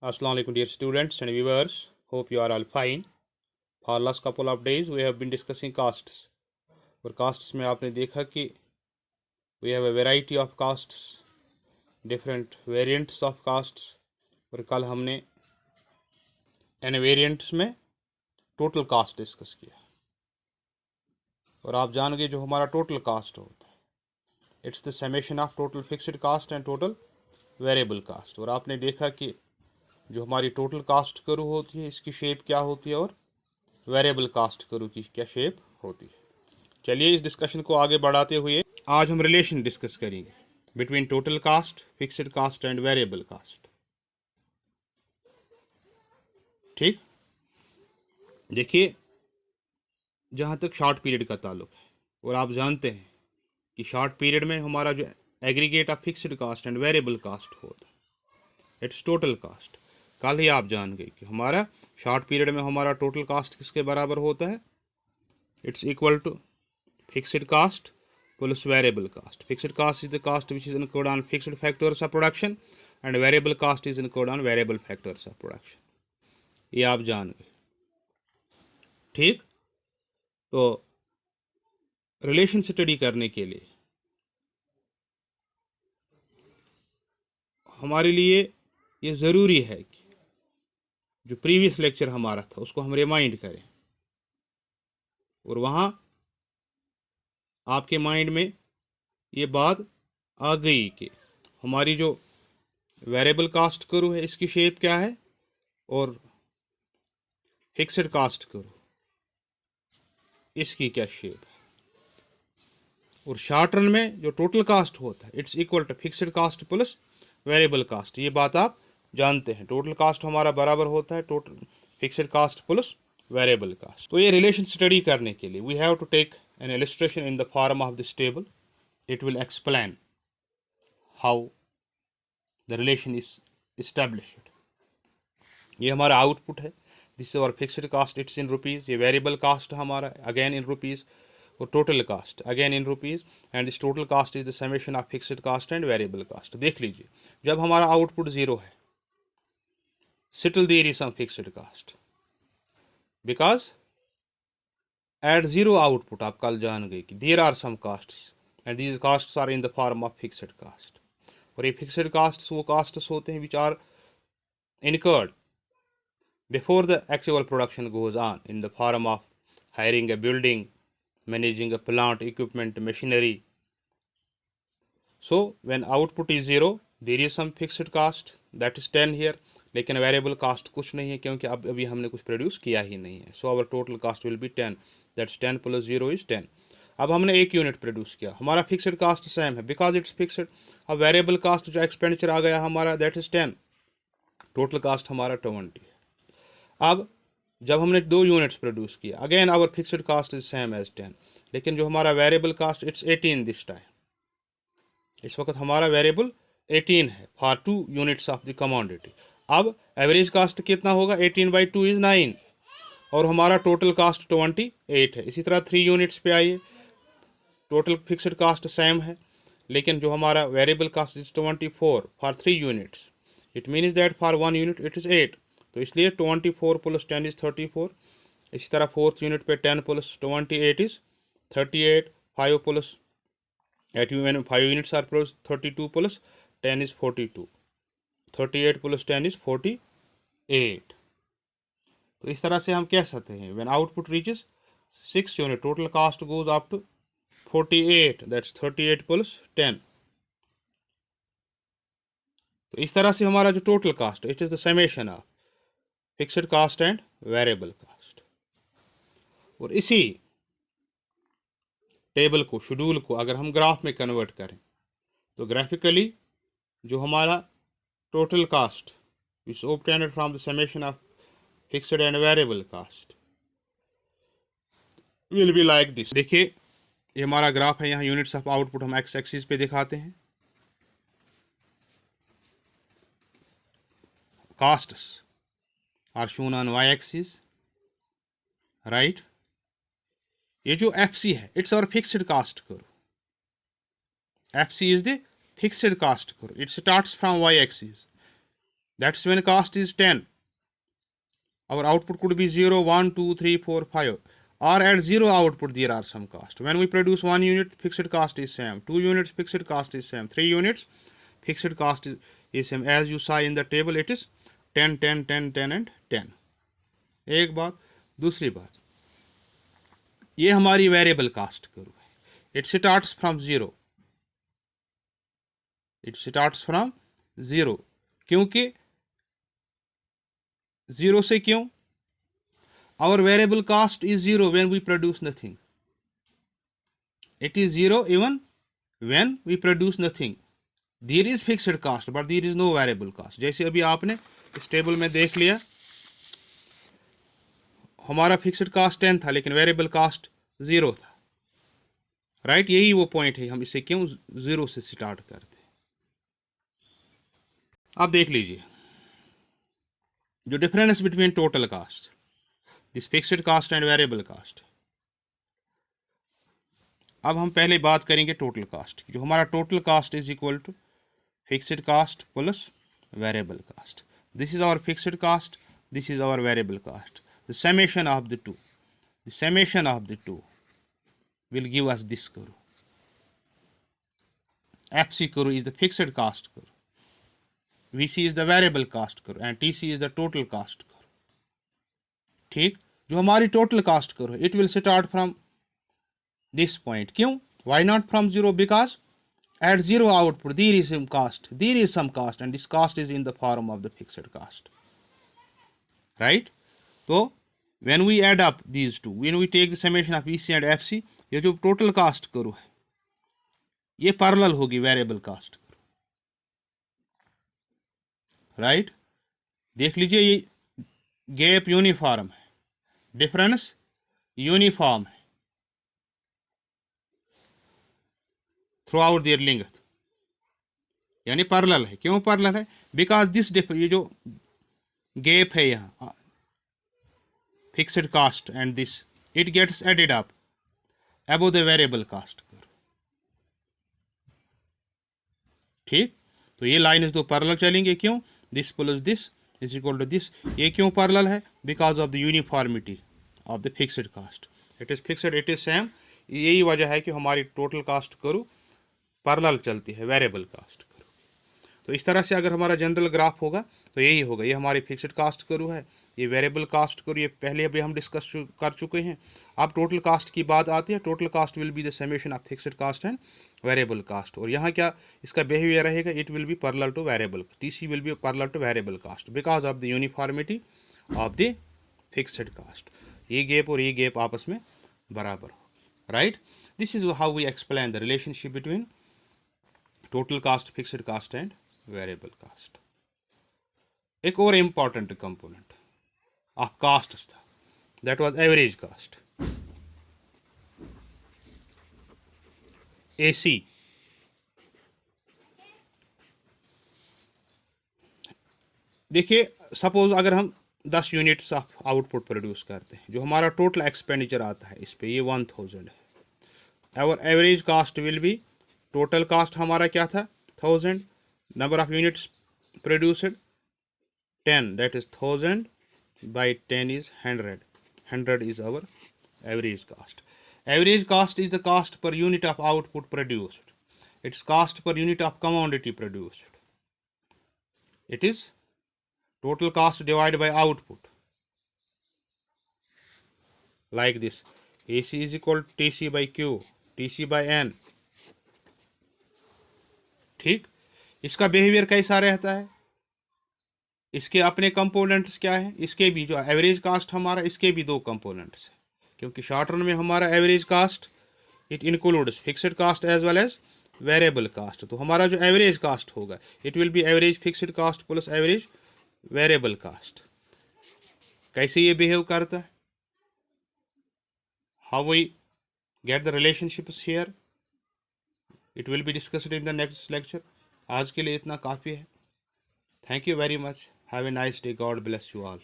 Assalamu alaikum dear students and viewers. Hope you are all fine. For last couple of days we have been discussing casts. और casts में आपने देखा कि we have a variety of casts, different variants of casts. और कल हमने n variants में total caste discuss किया. और आप जान गए जो हमारा total caste होता है, it's the summation of total fixed caste and total variable caste. और आपने देखा कि जो हमारी total caste करू होती है इसकी शेप क्या होती है और वेरिएबल कास्ट करू की क्या शेप होती है. चलिए इस डिस्कशन को आगे बढ़ाते हुए आज हम रिलेशन डिस्कस करेंगे between total cost, fixed cost and variable cost. ठीक, देखिए जहाँ तक शॉर्ट पीरियड का ताल्लुक है, और आप जानते हैं कि शॉर्ट पीरियड में हमारा जो aggregate of fixed cost and variable cost होता है इट्स टोटल कास्ट. कल ही आप जान गए कि हमारा शॉर्ट पीरियड में हमारा टोटल कास्ट किसके बराबर होता है, it's equal to fixed cost plus variable cost. Fixed cost is the cost which is incurred on fixed factors of production and variable cost is incurred on variable factors of production. ये आप जान गए. ठीक, तो relation study करने के लिए हमारे लिए ये ज़रूरी है कि जो प्रीवियस लेक्चर हमारा था उसको हम रिमाइंड करें और वहाँ आपके माइंड में ये बात आ गई कि हमारी जो वेरिएबल कास्ट करू है इसकी शेप क्या है और फिक्स्ड कास्ट करू इसकी क्या शेप है. और शॉर्ट रन में जो टोटल कास्ट होता है it's equal to fixed cost plus variable cost. ये बात आप जानते हैं, टोटल कास्ट हमारा बराबर होता है total fixed cost plus variable cost. तो ये रिलेशन स्टडी करने के लिए we have to take an illustration in the form of this table. It will explain how the relation is established. ये हमारा आउटपुट है, this is our fixed cost, it's in rupees. ये variable cost हमारा again in rupees और total cost again in rupees. And this total cost is the summation of fixed cost and variable cost. देख लीजिए जब हमारा output zero है still there is some fixed cost because at zero output आप कल जान गए कि there are some costs and these costs are in the form of fixed cost. और ये फिक्स्ड कास्ट्स वो कास्ट्स होते हैं which are incurred before the actual production goes on in the form of hiring a building, managing a plant, equipment, machinery. So when output is zero, there is some fixed cost that is 10 here. लेकिन variable cast कुछ नहीं है क्योंकि अब अभी हमने कुछ produce किया ही नहीं है. So our total cost will be 10. That's 10 plus 0 is 10. अब हमने एक यूनिट प्रोड्यूस किया, हमारा फिक्स्ड कास्ट सेम है बिकॉज इट्स फिक्स्ड. अब वेरिएबल कास्ट जो एक्सपेंडिचर आ गया हमारा दैट इज 10. टोटल कास्ट हमारा 20. अब जब हमने दो यूनिट्स प्रोड्यूस किया again our fixed cost is same as 10. लेकिन जो हमारा variable cost it's 18 this time. इस वक्त हमारा वेरिएबल 18 है for 2 units of the commodity. अब एवरेज कास्ट कितना होगा, 18/2 इज 9 और हमारा टोटल कास्ट 28 है. इसी तरह 3 यूनिट्स पे आइए, टोटल फिक्स्ड कास्ट सेम है लेकिन जो हमारा variable cost is 24 for 3 units. It means that for 1 unit it is 8. तो इसलिए 24 प्लस 10 इज 34. इसी तरह फोर्थ यूनिट पे 10 plus 28 is 38. 5 plus 5 units are plus 32 plus 10 is 42. 38 plus 10 is 48. तो इस तरह से हम कह सकते हैं when output reaches 6 unit total cost goes up to 48. That's 38 plus 10. तो इस तरह से हमारा जो total cost it is the summation of fixed cost and variable cost. और इसी टेबल को, शेड्यूल को अगर हम ग्राफ में कन्वर्ट करें तो ग्राफिकली जो हमारा total cost is obtained from the summation of fixed and variable cost will be like this. देखिए ये हमारा ग्राफ है, यहाँ यूनिट्स ऑफ आउटपुट हम एक्स एक्सिस पे दिखाते हैं, costs are shown on Y axis right. ये जो एफ सी है it's our fixed cost curve. F C is the fixed cost curve. It starts from Y axis. That's when cost is 10. Our output could be 0, 1, 2, 3, 4, 5. Or at 0 output, there are some cost. When we produce 1 unit, fixed cost is same. 2 units, fixed cost is same. 3 units, fixed cost is same. As you saw in the table, it is 10, 10, 10, 10 and 10. एक बात. दूसरी बात, ये हमारी variable cost करो है. It starts from zero. It starts from zero. क्योंकि zero से क्यों? Our variable cost is zero when we produce nothing. It is zero even when we produce nothing. There is fixed cost, but there is no variable cost. जैसे अभी आपने इस table में देख लिया, हमारा फिक्स्ड कास्ट 10 था लेकिन वेरिएबल कास्ट 0 था. राइट, यही वो पॉइंट है, हम इसे क्यों 0 से स्टार्ट करते हैं. अब देख लीजिए जो difference between total cost, this fixed cost and variable cost. अब हम पहले बात करेंगे टोटल कास्ट. जो हमारा total cost is equal to fixed cost plus variable cost. This is our fixed cost, this is our variable cost. The summation of the two, the summation of the two will give us this curve. FC curve is the fixed cost curve, VC is the variable cost करो and TC is the total cost curve. ठीक, जो हमारी total cost curve, it will start from this point. क्यों? Why not from zero? Because at zero output there is some cost, there is some cost and this cost is in the form of the fixed cost. Right, तो when we add up these two, when we take the summation of VC and FC, ये जो total cost करो है ये parallel होगी variable cost करो. Right, देख लीजिए ये गैप यूनिफॉर्म है, डिफरेंस यूनिफॉर्म है थ्रू आउट देयर लेंथ, यानी पैरेलल है. क्यों पैरेलल है? बिकॉज दिस ये जो गैप है यहाँ fixed cost and this, it gets added up above the variable cost curve. ठीक, तो ये लाइन दो पैरेलल चलेंगे. क्यों? This plus this is equal to this. ये क्यों पैरेलल है? Because of the uniformity of the fixed cost. It is fixed, it is same. यही वजह है कि हमारी टोटल कास्ट करो पैरेलल चलती है वेरिएबल कास्ट करो. तो इस तरह से अगर हमारा जनरल ग्राफ होगा तो यही होगा. ये हमारी फिक्स्ड कास्ट करो है, ये वेरिएबल कास्ट करो, ये पहले अभी हम डिस्कस कर चुके हैं. अब टोटल कास्ट की बात आती है. Total cost will be the summation of fixed cost and variable cost. और यहाँ क्या इसका बिहेवियर रहेगा? It will be parallel to variable. TC will be parallel to variable cost because of the uniformity of the fixed cost. ये gap और ये gap आपस में बराबर हो. Right, this is how we explain the relationship between total cost, fixed cost and variable cost. एक और important component of cost था, that was average cost. AC, देखिए सपोज अगर हम 10 यूनिट्स ऑफ आउटपुट प्रोड्यूस करते हैं, जो हमारा टोटल एक्सपेंडिचर आता है इस पे ये 1000 है. और average cost will be, total cost हमारा क्या था 1000, number of units produced 10, that is 1000 by 10 is 100. 100 is our average cost. Average cost is the cost per unit of output produced. It's cost per unit of commodity produced. It is total cost divided by output. Like this. AC is equal to TC by Q, TC by N. ठीक, इसका behaviour कैसा रहता है? इसके अपने components क्या है? इसके भी जो एवरेज कास्ट हमारा, इसके भी दो कंपोनेंट्स है. क्योंकि शॉर्ट रन में हमारा average cost it includes fixed cost as well as variable cost. तो हमारा जो एवरेज कास्ट होगा it will be average fixed cost plus average variable cost. कैसे ये बिहेव करता है? How we get the relationships here, it will be discussed in the next lecture. आज के लिए इतना काफ़ी है. Thank you very much. Have a nice day. God bless you all.